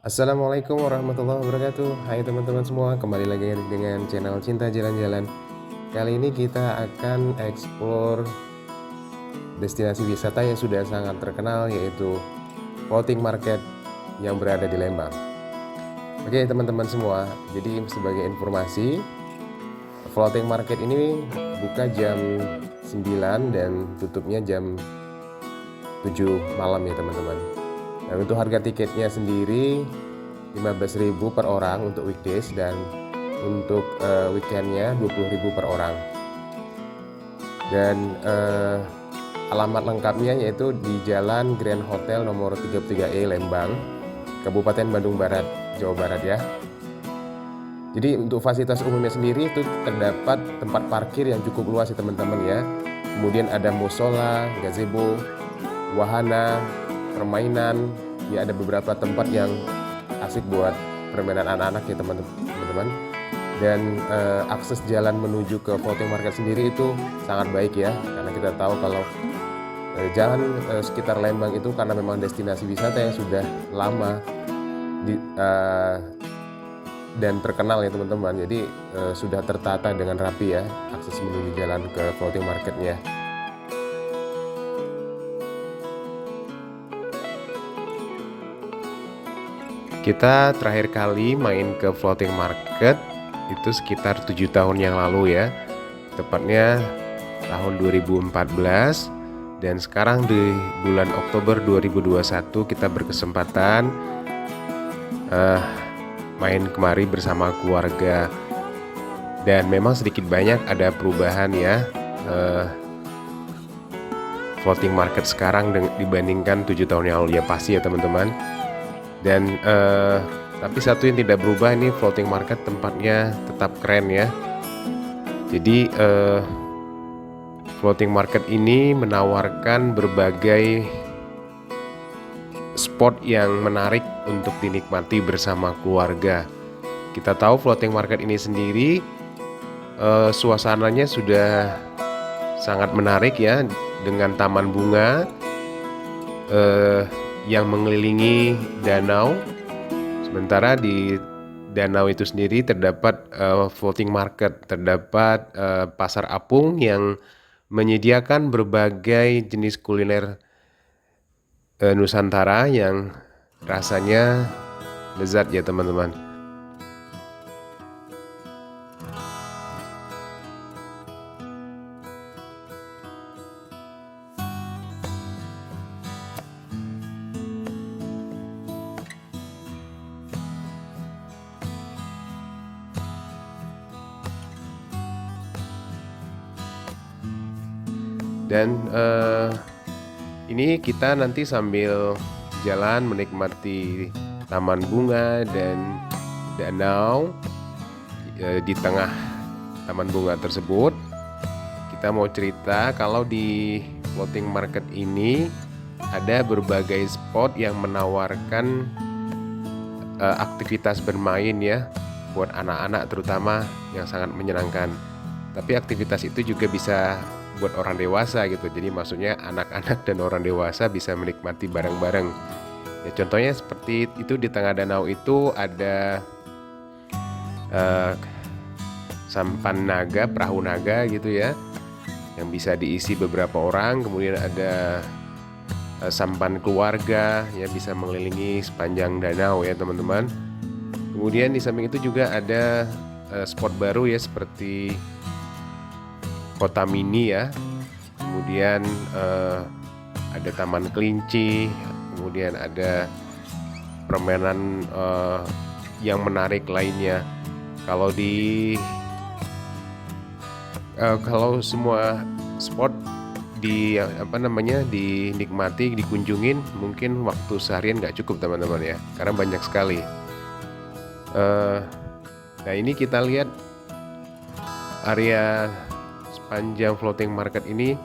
Assalamualaikum warahmatullahi wabarakatuh. Hai teman-teman semua, kembali lagi dengan channel Cinta Jalan-Jalan. Kali ini kita akan explore destinasi wisata yang sudah sangat terkenal, yaitu floating market yang berada di Lembang. Oke teman-teman semua, jadi sebagai informasi, floating market ini buka jam 9 dan tutupnya jam 7 malam ya teman-teman. Dan untuk harga tiketnya sendiri 15.000 per orang untuk weekdays, dan untuk weekendnya 20.000 per orang. Dan alamat lengkapnya yaitu di Jalan Grand Hotel nomor 33E Lembang, Kabupaten Bandung Barat, Jawa Barat ya. Jadi untuk fasilitas umumnya sendiri itu terdapat tempat parkir yang cukup luas ya teman-teman ya. Kemudian ada musola, gazebo, wahana, permainan, ya ada beberapa tempat yang asik buat permainan anak-anak ya teman-teman. Dan akses jalan menuju ke floating market sendiri itu sangat baik ya, karena kita tahu kalau jalan sekitar Lembang itu karena memang destinasi wisata yang sudah lama dan terkenal ya teman-teman. Jadi sudah tertata dengan rapi ya akses menuju jalan ke floating marketnya. Kita terakhir kali main ke floating market itu sekitar 7 tahun yang lalu ya, tepatnya tahun 2014. Dan sekarang di bulan Oktober 2021 kita berkesempatan main kemari bersama keluarga. Dan memang sedikit banyak ada perubahan ya, floating market sekarang dibandingkan 7 tahun yang lalu ya pasti ya teman-teman. Dan tapi satu yang tidak berubah, ini floating market tempatnya tetap keren ya. Jadi floating market ini menawarkan berbagai spot yang menarik untuk dinikmati bersama keluarga. Kita tahu floating market ini sendiri suasananya sudah sangat menarik ya, dengan taman bunga yang mengelilingi danau. Sementara di danau itu sendiri terdapat floating market, terdapat pasar apung yang menyediakan berbagai jenis kuliner Nusantara yang rasanya lezat ya teman-teman. Dan ini kita nanti sambil jalan menikmati taman bunga dan danau. Di tengah taman bunga tersebut kita mau cerita kalau di floating market ini ada berbagai spot yang menawarkan aktivitas bermain ya, buat anak-anak terutama, yang sangat menyenangkan. Tapi aktivitas itu juga bisa buat orang dewasa gitu. Jadi maksudnya anak-anak dan orang dewasa bisa menikmati bareng-bareng. Ya contohnya seperti itu, di tengah danau itu ada sampan naga, perahu naga gitu ya, yang bisa diisi beberapa orang. Kemudian ada sampan keluarga ya, bisa mengelilingi sepanjang danau ya teman-teman. Kemudian di samping itu juga ada spot baru ya, seperti kota mini ya. Kemudian ada taman kelinci, kemudian ada permainan yang menarik lainnya. Kalau semua spot dinikmati, dikunjungin, mungkin waktu seharian nggak cukup teman-teman ya, karena banyak sekali. Nah ini kita lihat area sepanjang floating market ini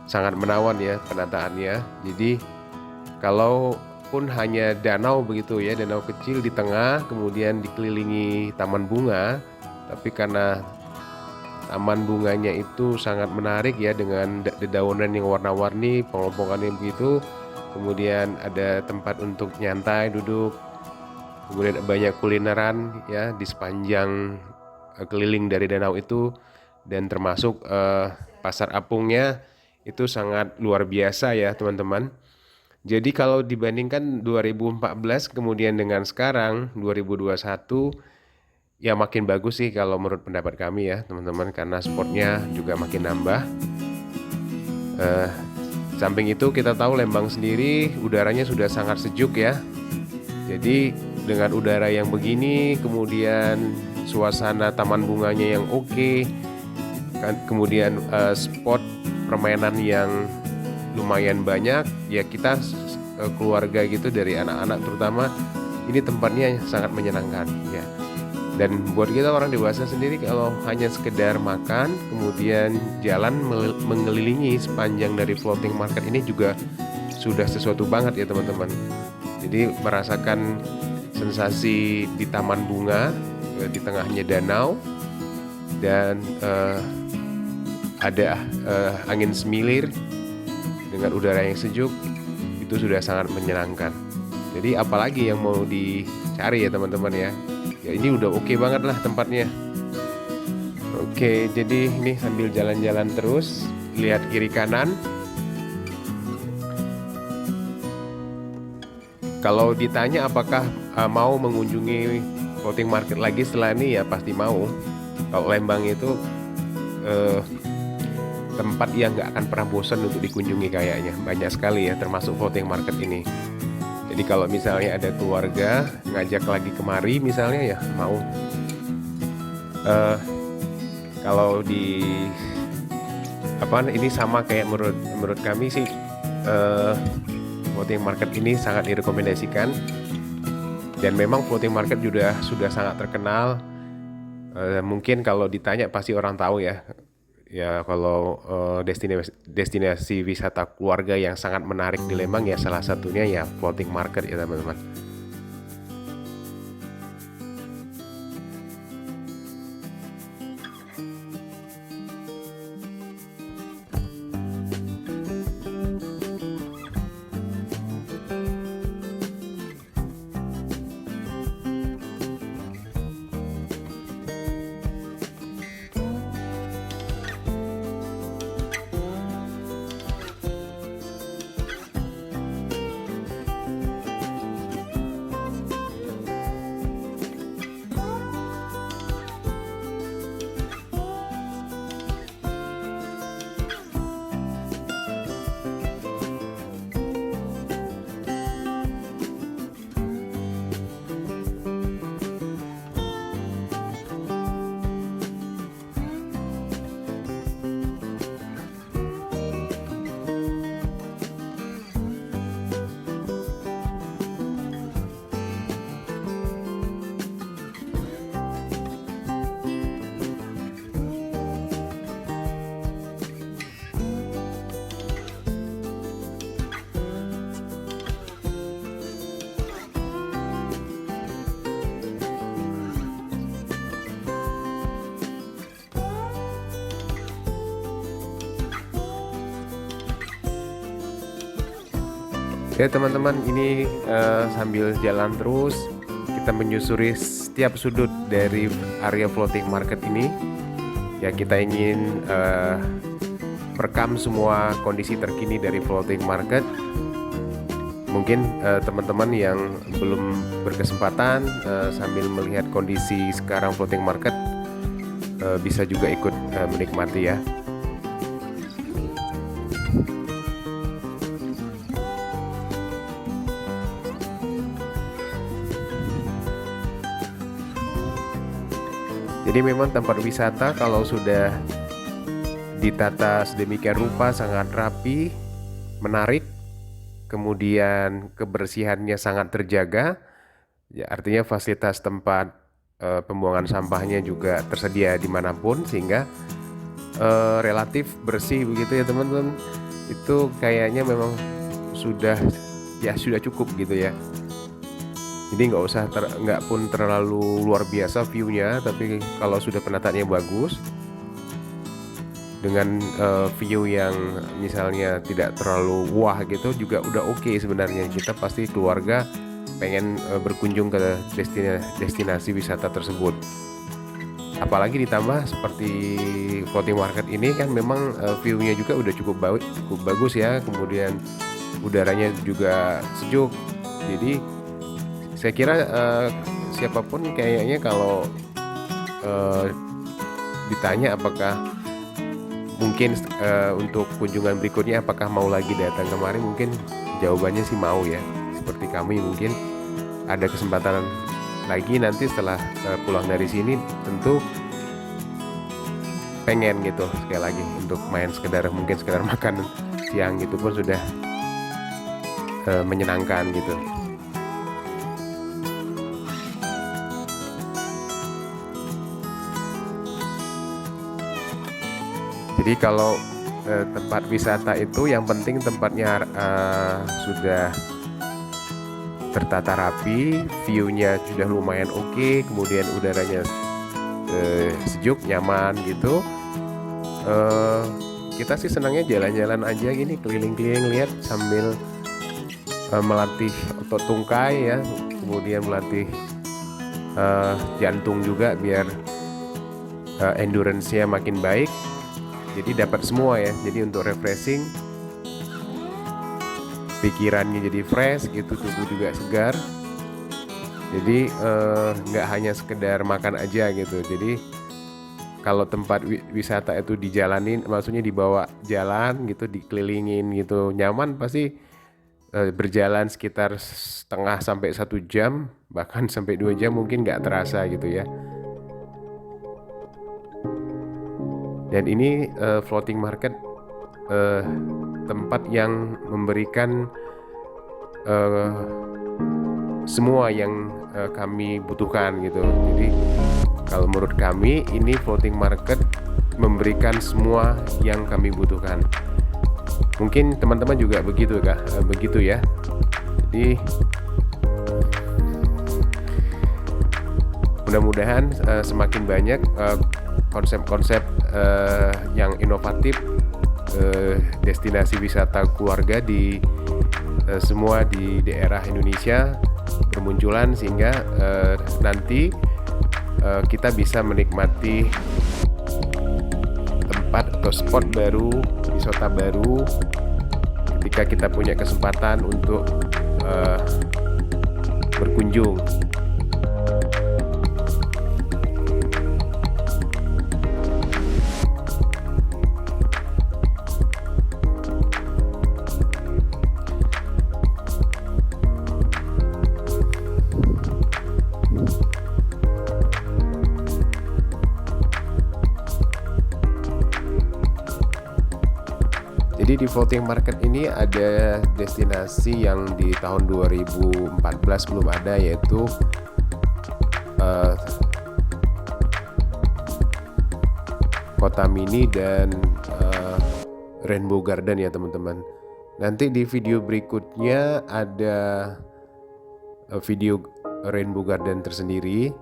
sangat menawan ya penataannya. Jadi kalaupun hanya danau begitu ya, danau kecil di tengah, kemudian dikelilingi taman bunga, tapi karena taman bunganya itu sangat menarik ya, dengan dedaunan yang warna-warni, pengelompokannya begitu, kemudian ada tempat untuk nyantai, duduk, kemudian banyak kulineran ya di sepanjang keliling dari danau itu, dan termasuk pasar apungnya itu sangat luar biasa ya teman-teman. Jadi kalau dibandingkan 2014 kemudian dengan sekarang 2021, ya makin bagus sih kalau menurut pendapat kami ya teman-teman, karena spotnya juga makin nambah. Samping itu kita tahu Lembang sendiri udaranya sudah sangat sejuk ya. Jadi dengan udara yang begini, kemudian suasana taman bunganya yang oke, kemudian spot permainan yang lumayan banyak, ya kita keluarga gitu dari anak-anak terutama, ini tempatnya sangat menyenangkan ya. Dan buat kita orang dewasa sendiri, kalau hanya sekedar makan kemudian jalan mengelilingi sepanjang dari floating market ini juga sudah sesuatu banget ya teman-teman. Jadi merasakan sensasi di taman bunga di tengahnya danau, dan ada angin semilir dengan udara yang sejuk, itu sudah sangat menyenangkan. Jadi apalagi yang mau dicari ya teman-teman ya. Ya ini udah oke banget lah tempatnya. Oke, jadi ini sambil jalan-jalan terus, lihat kiri kanan. Kalau ditanya apakah mau mengunjungi floating market lagi setelah ini, ya pasti mau. Kalau Lembang itu tempat yang nggak akan pernah bosan untuk dikunjungi kayaknya. Banyak sekali ya, termasuk floating market ini. Jadi kalau misalnya ada keluarga ngajak lagi kemari misalnya, ya mau. Kalau di ini sama kayak menurut kami sih, floating market ini sangat direkomendasikan. Dan memang floating market juga sudah sangat terkenal. Mungkin kalau ditanya pasti orang tahu ya. Ya kalau destinasi wisata keluarga yang sangat menarik di Lembang, ya salah satunya ya floating market ya teman-teman. Ya teman-teman, ini sambil jalan terus kita menyusuri setiap sudut dari area floating market ini. Ya kita ingin merekam semua kondisi terkini dari floating market. Mungkin teman-teman yang belum berkesempatan sambil melihat kondisi sekarang floating market bisa juga ikut menikmati ya. Jadi memang tempat wisata kalau sudah ditata sedemikian rupa sangat rapi, menarik, kemudian kebersihannya sangat terjaga, ya artinya fasilitas tempat pembuangan sampahnya juga tersedia dimanapun, sehingga relatif bersih begitu ya teman-teman. Itu kayaknya memang sudah cukup gitu ya. Jadi nggak pun terlalu luar biasa view-nya, tapi kalau sudah penataannya bagus, dengan view yang misalnya tidak terlalu wah gitu juga udah oke sebenarnya. Kita pasti keluarga pengen berkunjung ke destinasi wisata tersebut. Apalagi ditambah seperti floating market ini kan memang view-nya juga udah cukup bagus ya, kemudian udaranya juga sejuk. Jadi saya kira siapapun kayaknya kalau ditanya apakah mungkin untuk kunjungan berikutnya apakah mau lagi datang kemari, mungkin jawabannya sih mau ya. Seperti kami mungkin ada kesempatan lagi nanti setelah pulang dari sini, tentu pengen gitu sekali lagi untuk main mungkin sekedar makan siang gitu pun sudah menyenangkan gitu. Jadi kalau tempat wisata itu yang penting tempatnya sudah tertata rapi, view-nya sudah lumayan oke, kemudian udaranya sejuk, nyaman gitu. Kita sih senangnya jalan-jalan aja gini, keliling-keliling lihat sambil melatih otot tungkai ya, kemudian melatih jantung juga biar endurance-nya makin baik. Jadi dapat semua ya. Jadi untuk refreshing, pikirannya jadi fresh gitu, tubuh juga segar. Jadi nggak hanya sekedar makan aja gitu. Jadi kalau tempat wisata itu dijalanin, maksudnya dibawa jalan gitu, dikelilingin gitu, nyaman, pasti berjalan sekitar setengah sampai 1 jam, bahkan sampai 2 jam mungkin nggak terasa gitu ya. Dan ini floating market tempat yang memberikan semua yang kami butuhkan gitu. Jadi kalau menurut kami ini floating market memberikan semua yang kami butuhkan. Mungkin teman-teman juga begitu ya. Jadi mudah-mudahan semakin banyak konsep-konsep yang inovatif, destinasi wisata keluarga di semua di daerah Indonesia bermunculan, sehingga nanti kita bisa menikmati tempat atau spot baru, wisata baru ketika kita punya kesempatan untuk berkunjung. Jadi di floating market ini ada destinasi yang di tahun 2014 belum ada, yaitu Kota Mini dan Rainbow Garden ya teman-teman. Nanti di video berikutnya ada video Rainbow Garden tersendiri.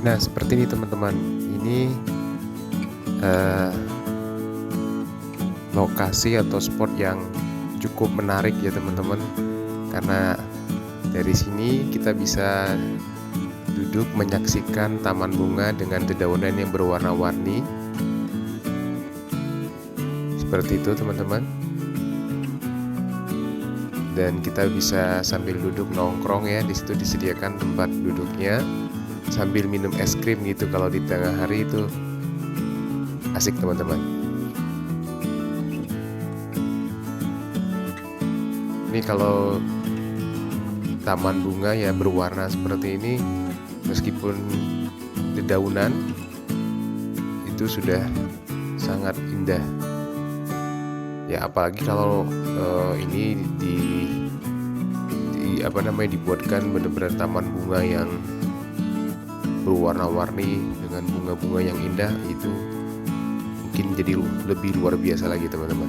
Nah seperti ini teman-teman, ini lokasi atau spot yang cukup menarik ya teman-teman, karena dari sini kita bisa duduk menyaksikan taman bunga dengan dedaunan yang berwarna-warni seperti itu teman-teman. Dan kita bisa sambil duduk nongkrong ya, di situ disediakan tempat duduknya, sambil minum es krim gitu. Kalau di tengah hari itu asik teman-teman. Ini kalau taman bunga ya berwarna seperti ini, meskipun dedaunan itu sudah sangat indah ya. Apalagi kalau ini dibuatkan benar-benar taman bunga yang berwarna-warni dengan bunga-bunga yang indah, itu makin jadi lebih luar biasa lagi teman-teman.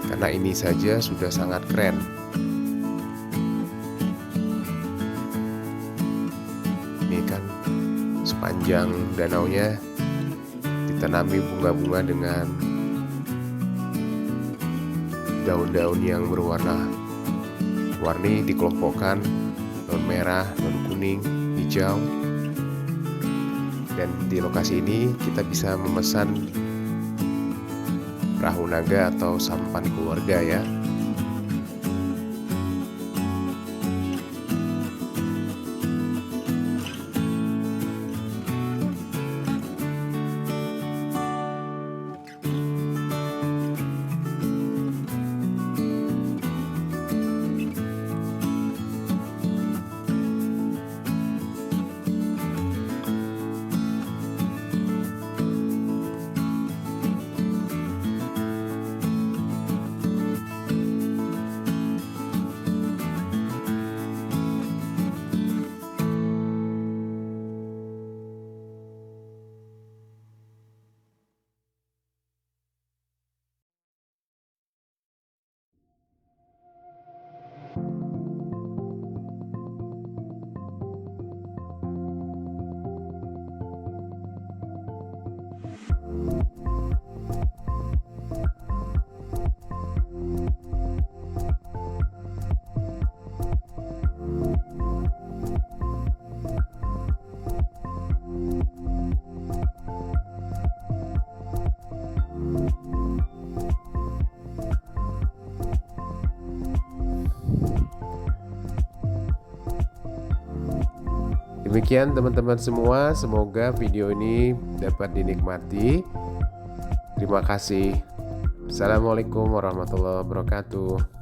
Karena ini saja sudah sangat keren. Ini kan sepanjang danaunya ditanami bunga-bunga dengan daun-daun yang berwarna-warni dikelompokkan, daun merah, daun kuning, hijau. Dan di lokasi ini kita bisa memesan perahu naga atau sampan keluarga ya. Demikian teman-teman semua, semoga video ini dapat dinikmati. Terima kasih. Assalamualaikum warahmatullahi wabarakatuh.